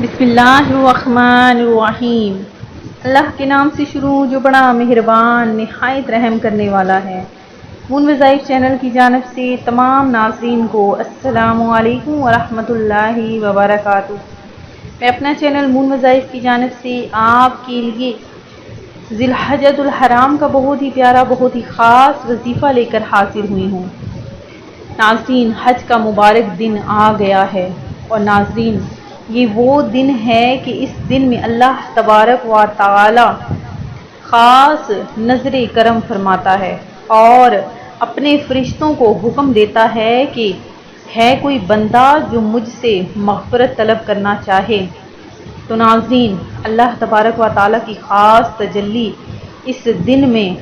बिस्मिल्लाहिर्रहमानिर्रहीम। अल्लाह के नाम से शुरू जो बड़ा मेहरबान निहायत रहम करने वाला है। मून वज़ाइफ चैनल की जानिब से तमाम नाज़रीन को अस्सलामु अलैकुम वरहमतुल्लाहि वबरकातुहू। मैं अपना चैनल मून वज़ाइफ की जानिब से आपके लिए ज़िलहज्जुल हराम का बहुत ही प्यारा बहुत ही ख़ास वजीफ़ा लेकर हाजिर हुई हूँ। नाज़रीन, हज का मुबारक दिन आ गया है और नाज़रीन ये वो दिन है कि इस दिन में अल्लाह तबारक व तआला ख़ास नज़र करम फरमाता है और अपने फरिश्तों को हुक्म देता है कि है कोई बंदा जो मुझसे मग़फ़िरत तलब करना चाहे। तो नाज़रीन, अल्लाह तबारक व तआला की ख़ास तजल्ली इस दिन में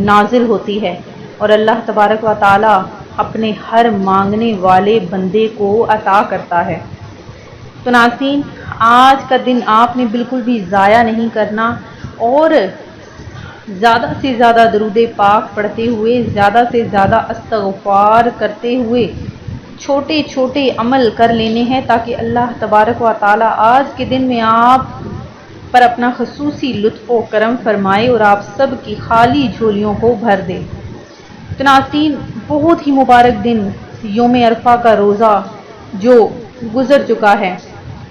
नाजिल होती है और अल्लाह तबारक व तआला अपने हर मांगने वाले बंदे को अता करता है। तो नाज़रीन, आज का दिन आपने बिल्कुल भी ज़ाया नहीं करना और ज़्यादा से ज़्यादा दरूद पाक पढ़ते हुए, ज़्यादा से ज़्यादा इस्तग़फ़ार करते हुए छोटे छोटे अमल कर लेने हैं ताकि अल्लाह तबारक व तआला आज के दिन में आप पर अपना ख़ुसूसी लुत्फ़ व करम फरमाए और आप सब की खाली झोलियों को भर दे। तो नाज़रीन, बहुत ही मुबारक दिन यौम अरफ़ा का रोज़ा जो गुज़र चुका है।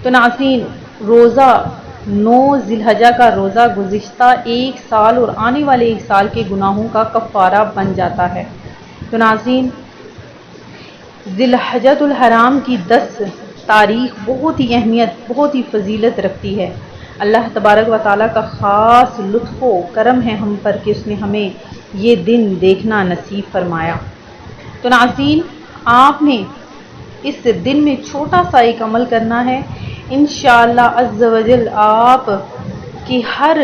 तो नाज़रीन, रोज़ा 9 ज़िलहज्जा का रोज़ा गुज़िश्ता एक साल और आने वाले एक साल के गुनाहों का कफ़ारा बन जाता है। तो नाज़रीन, ज़िलहज्जुल हराम की 10 तारीख़ बहुत ही अहमियत बहुत ही फ़जीलत रखती है। अल्लाह तबारक व तआला का ख़ास लुत्फ़ व करम है हम पर कि उसने हमें ये दिन देखना नसीब फरमाया। तो नाज़रीन, आपने इस दिन में छोटा सा एक अमल करना है। इंशाअल्लाह अज़्ज़ व जल आप की हर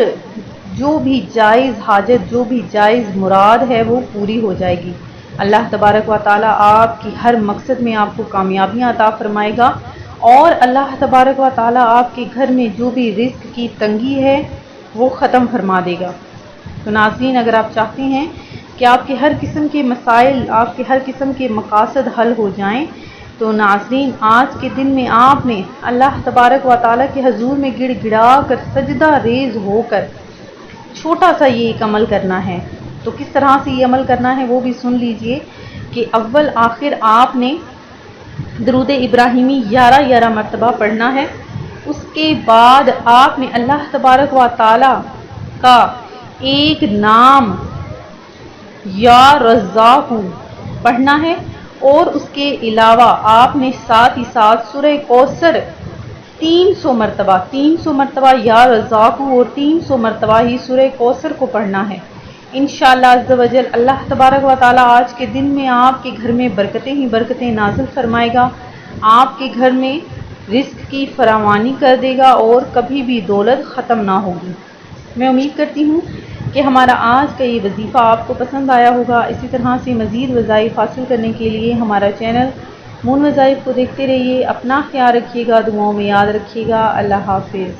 जो भी जायज़ हाजत जो भी जायज़ मुराद है वो पूरी हो जाएगी। अल्लाह तबारक व तआला आपकी हर मकसद में आपको कामयाबियाँ अता फरमाएगा और अल्लाह तबारक व तआला आपके घर में जो भी रिज़्क़ की तंगी है वो ख़त्म फरमा देगा। तो नाज़रीन, अगर आप चाहते हैं कि आपके हर किस्म के मसाइल, आपके हर किस्म के मकासद हल हो जाएं, तो नाज़रीन आज के दिन में आपने अल्लाह तबारक व तआला के हजूर में गिड़गिड़ा कर सजदा रेज़ होकर छोटा सा ये एक अमल करना है। तो किस तरह से ये अमल करना है वो भी सुन लीजिए कि अव्वल आखिर आपने दरूद इब्राहिमी 11 मरतबा पढ़ना है। उसके बाद आपने अल्लाह तबारक व तआला का एक नाम या रज़्ज़ाक़ु पढ़ना है और उसके अलावा आपने साथ ही साथ सूरह कौसर 300 मरतबा या रज़्ज़ाक़ु और 300 मरतबा ही सूरह कौसर को पढ़ना है। इंशाअल्लाह अज़्ज़ व जल अल्लाह तबारक व तआला आज के दिन में आपके घर में बरकतें ही बरकतें नाज़िल फरमाएगा, आपके घर में रिज़्क़ की फरावानी कर देगा और कभी भी दौलत ख़त्म ना होगी। मैं उम्मीद करती हूँ कि हमारा आज का ये वजीफ़ा आपको पसंद आया होगा। इसी तरह से मज़ीद वज़ाइफ हासिल करने के लिए हमारा चैनल मून वज़ाइफ को देखते रहिए। अपना ख्याल रखिएगा, दुआओं में याद रखिएगा। अल्लाह हाफ़िज़।